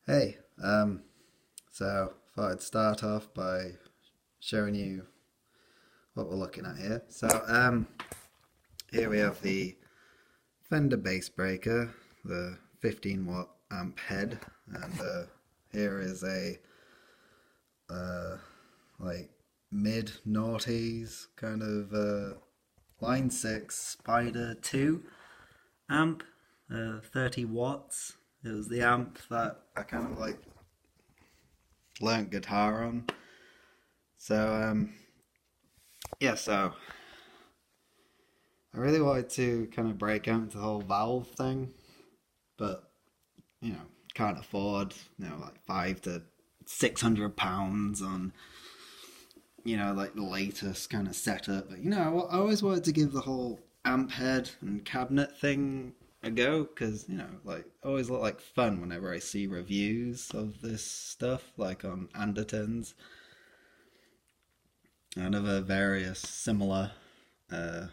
Hey, so thought I'd start off by showing you what we're looking at here. Here we have the Fender bassbreaker, the 15 watt amp head, and here is a uh, like mid noughties kind of line 6 Spider 2 amp, 30 watts. It was the amp that I kind of like learnt guitar on. So so I really wanted to kind of break out into the whole valve thing, but can't afford like £500 to £600 on like the latest kind of setup. But I always wanted to give the whole amp head and cabinet thing a go because like always look like fun whenever I see reviews of this stuff, like on Andertons and other various similar uh,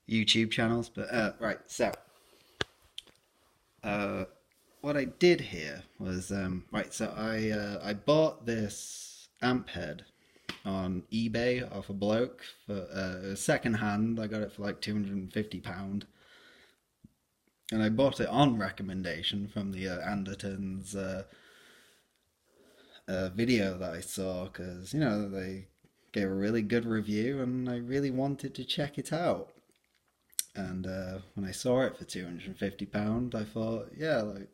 YouTube channels. But right, so uh, what I did here was I bought this amp head on eBay off a bloke for second hand. I got it for like £250, and I bought it on recommendation from the Andertons video that I saw because they gave a really good review, and I really wanted to check it out. And when I saw it for £250, I thought, yeah, like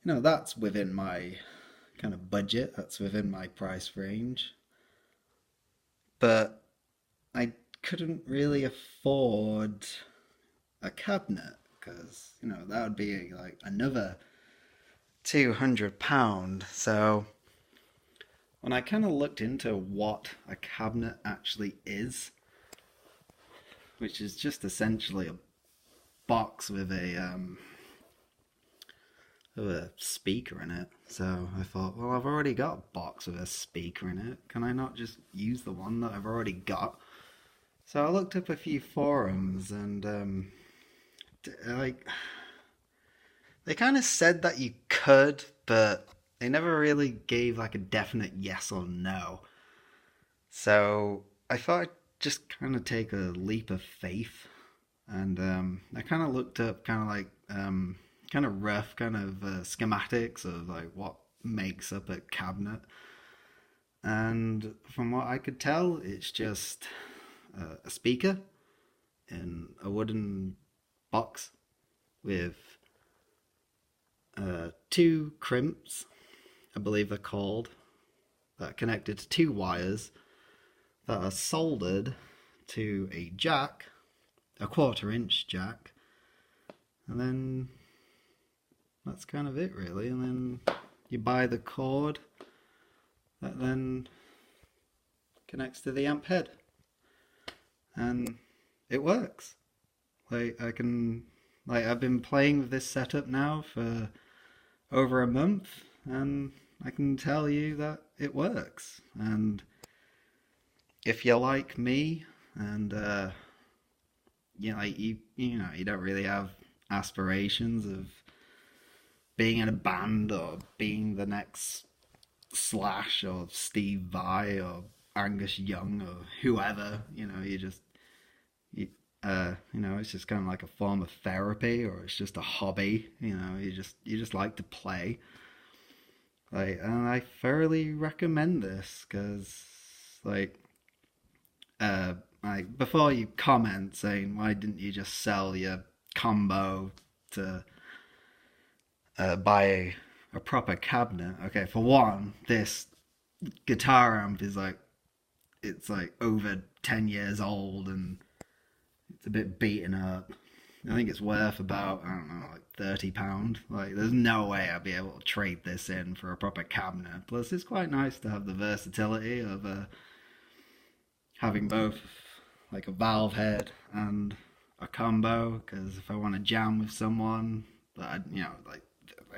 that's within my kind of budget. That's within my price range. But I couldn't really afford a cabinet because that would be like another £200. So when I kind of looked into what a cabinet actually is, which is just essentially a box with a speaker in it. So I thought, well, I've already got a box with a speaker in it. Can I not just use the one that I've already got? So I looked up a few forums, and like they kind of said that you could, but they never really gave like a definite yes or no. So I thought I'd just kind of take a leap of faith, and I kind of looked up kind of rough kind of schematics of like what makes up a cabinet, and from what I could tell, it's just a speaker in a wooden box with two crimps, I believe they're called, that are connected to two wires that are soldered to a jack, a 1/4 inch jack, and then that's kind of it really. And then you buy the cord that then connects to the amp head, and it works. I've been playing with this setup now for over a month, and I can tell you that it works. And if you're like me, and you don't really have aspirations of being in a band or being the next Slash or Steve Vai or Angus Young or whoever, it's just kind of like a form of therapy, or it's just a hobby. You just like to play. And I thoroughly recommend this because, like, before you comment saying why didn't you just sell your combo to buy a proper cabinet? Okay, for one, this guitar amp is it's like over 10 years old and it's a bit beaten up. I think it's worth about, I don't know, like £30. Like, there's no way I'd be able to trade this in for a proper cabinet. Plus, it's quite nice to have the versatility of having both, like a valve head and a combo. Because if I want to jam with someone,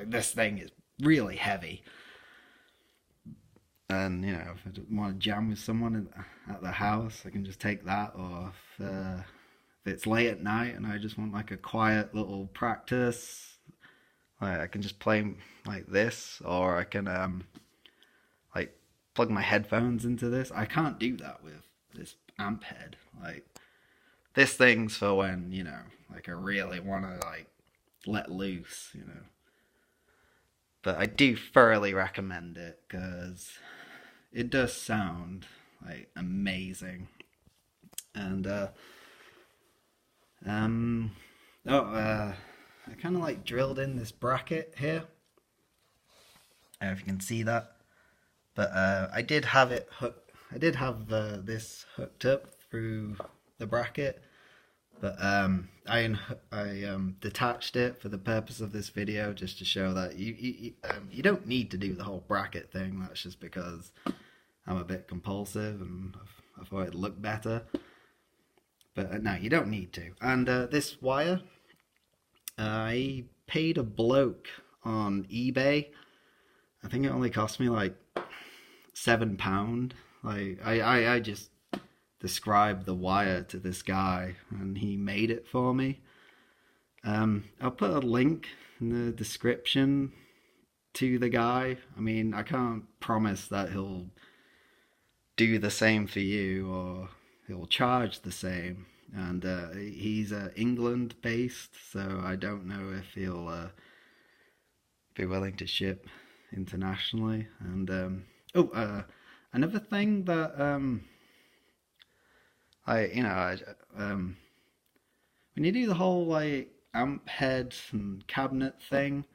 this thing is really heavy. And, if I want to jam with someone at the house, I can just take that. Or if it's late at night and I just want like a quiet little practice, Like, I can just play like this, or I can like plug my headphones into this. I can't do that with this amp head. Like, this thing's for when, you know, like I really want to like let loose, you know. But I do thoroughly recommend it because it does sound like amazing. And I kind of like drilled in this bracket here. I don't know if you can see that, but I did have it hooked. I did have this hooked up through the bracket, but I detached it for the purpose of this video, just to show that you don't need to do the whole bracket thing. That's just because I'm a bit compulsive and I thought it'd look better. But no, you don't need to. And this wire, I paid a bloke on eBay. I think it only cost me like £7. Like I just described the wire to this guy and he made it for me. I'll put a link in the description to the guy. I mean, I can't promise that he'll do the same for you or he'll charge the same. And he's England based, so I don't know if he'll be willing to ship internationally. And another thing that when you do the whole like amp head and cabinet thing,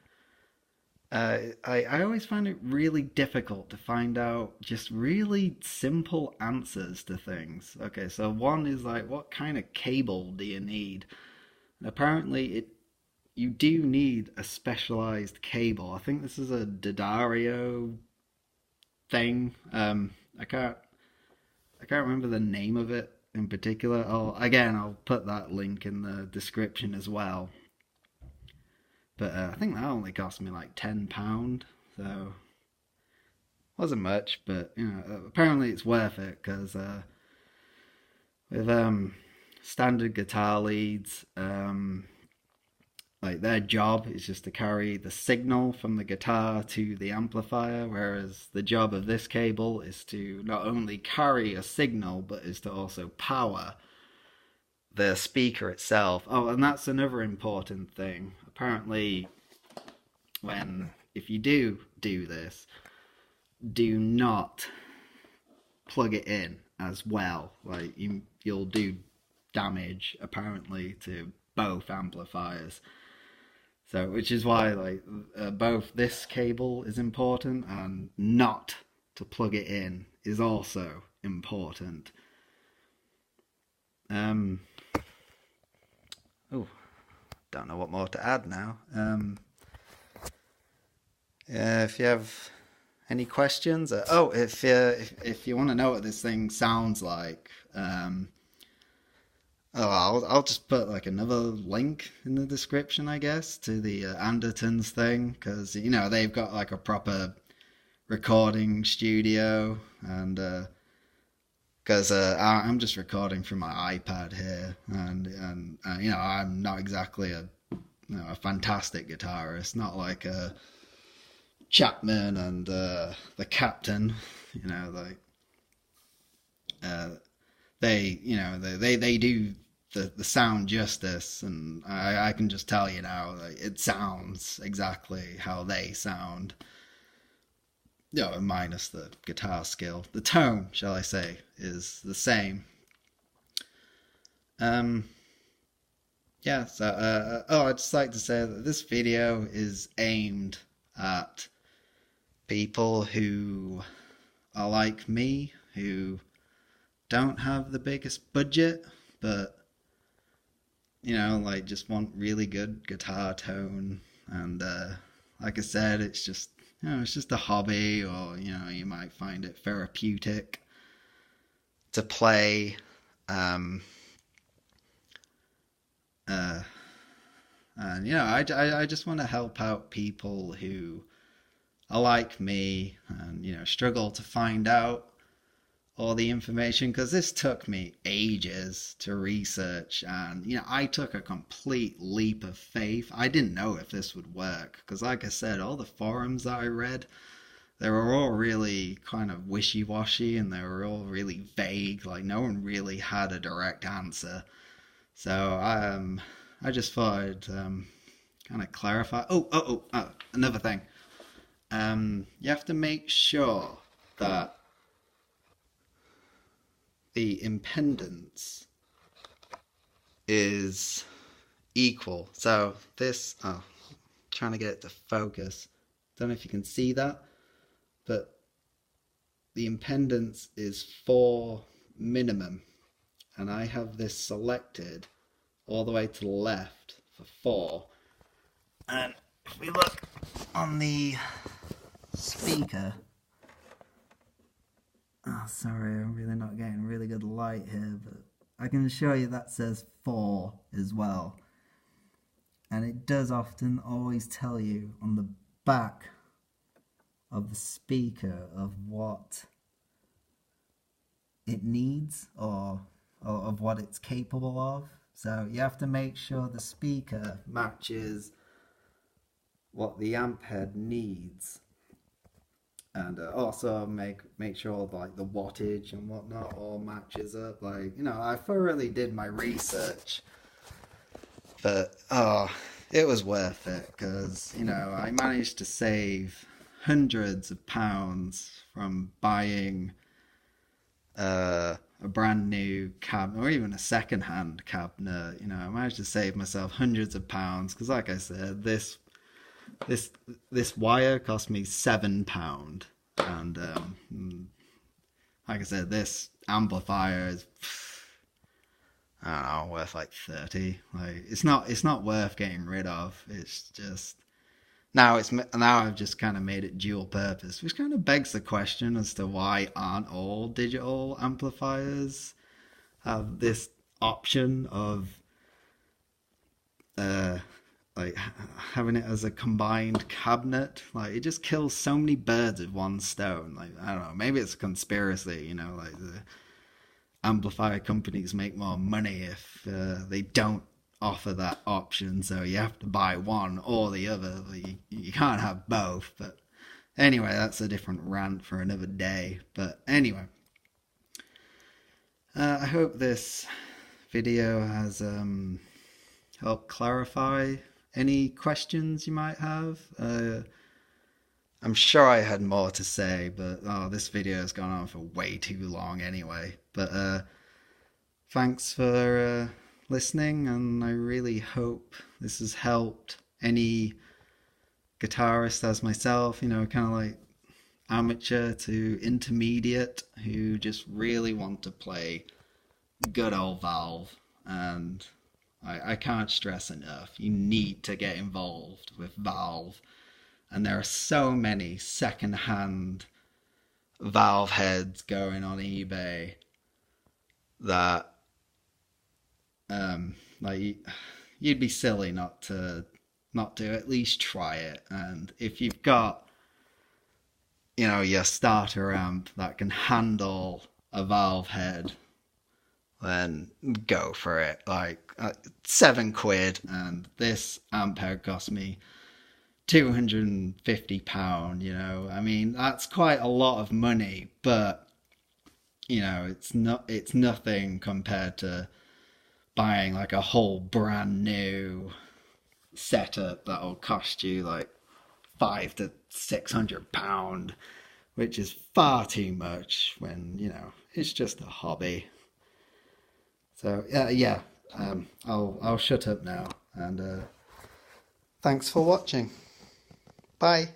I always find it really difficult to find out just really simple answers to things. Okay, so one is like, what kind of cable do you need? And apparently you do need a specialized cable. I think this is a Daddario thing. I can't remember the name of it in particular. I'll put that link in the description as well. But I think that only cost me like £10, so wasn't much. But you know, apparently it's worth it because with standard guitar leads, like their job is just to carry the signal from the guitar to the amplifier, whereas the job of this cable is to not only carry a signal but is to also power the speaker itself. Oh, and that's another important thing. Apparently, if you do this, do not plug it in as well. Like you'll do damage apparently to both amplifiers. So, which is why like both this cable is important and not to plug it in is also important. Don't know what more to add now. If you have any questions, if you want to know what this thing sounds like, I'll just put like another link in the description, I guess, to the Andertons thing, because you know they've got like a proper recording studio, and because I'm just recording from my iPad here, and you know I'm not exactly a fantastic guitarist, not like a Chapman and the Captain, you know, like they do the sound justice, and I can just tell you now, like, it sounds exactly how they sound. You know, minus the guitar skill. The tone, shall I say, is the same. Yeah, so, I'd just like to say that this video is aimed at people who are like me, who don't have the biggest budget, but, you know, like, just want really good guitar tone, and, like I said, it's just, you know, it's just a hobby, or, you know, you might find it therapeutic to play. And, you know, I just want to help out people who are like me and, you know, struggle to find out all the information, because this took me ages to research, and I took a complete leap of faith. I didn't know if this would work, because like I said, all the forums that I read, they were all really kind of wishy-washy, and they were all really vague. Like, no one really had a direct answer. So I just thought I'd kind of clarify. Another thing. You have to make sure that the impedance is equal. So this, trying to get it to focus. Don't know if you can see that, but the impedance is 4 minimum, and I have this selected all the way to the left for 4. And if we look on the speaker, sorry, I'm really not getting really good light here, but I can show you that says 4 as well. And it does often always tell you on the back of the speaker of what it needs, or of what it's capable of. So you have to make sure the speaker matches what the amp head needs, and also make sure like the wattage and whatnot all matches up. Like, I thoroughly did my research, but it was worth it, because I managed to save hundreds of pounds from buying a brand new cabinet, or even a second-hand cabinet. I managed to save myself hundreds of pounds, because like I said, this wire cost me £7, and like I said, this amplifier is, I don't know, worth like 30. Like, it's not worth getting rid of. It's just now I've just kind of made it dual purpose, which kind of begs the question as to why aren't all digital amplifiers have this option of like having it as a combined cabinet. Like, it just kills so many birds with one stone. Like, I don't know, maybe it's a conspiracy, like the amplifier companies make more money if they don't offer that option, so you have to buy one or the other. You can't have both. But anyway, that's a different rant for another day. But anyway, I hope this video has helped clarify any questions you might have. I'm sure I had more to say, but this video has gone on for way too long anyway. But thanks for listening, and I really hope this has helped any guitarist as myself, kind of like amateur to intermediate, who just really want to play good old Valve. And I can't stress enough, you need to get involved with Valve. And there are so many second-hand Valve heads going on eBay that like, you'd be silly not to at least try it. And if you've got your starter amp that can handle a Valve head, then go for it. Like, £7, and this amp head cost me £250. I mean, that's quite a lot of money, but it's nothing compared to buying like a whole brand new setup that'll cost you like £500 to £600, which is far too much when it's just a hobby. So I'll shut up now, and thanks for watching. Bye.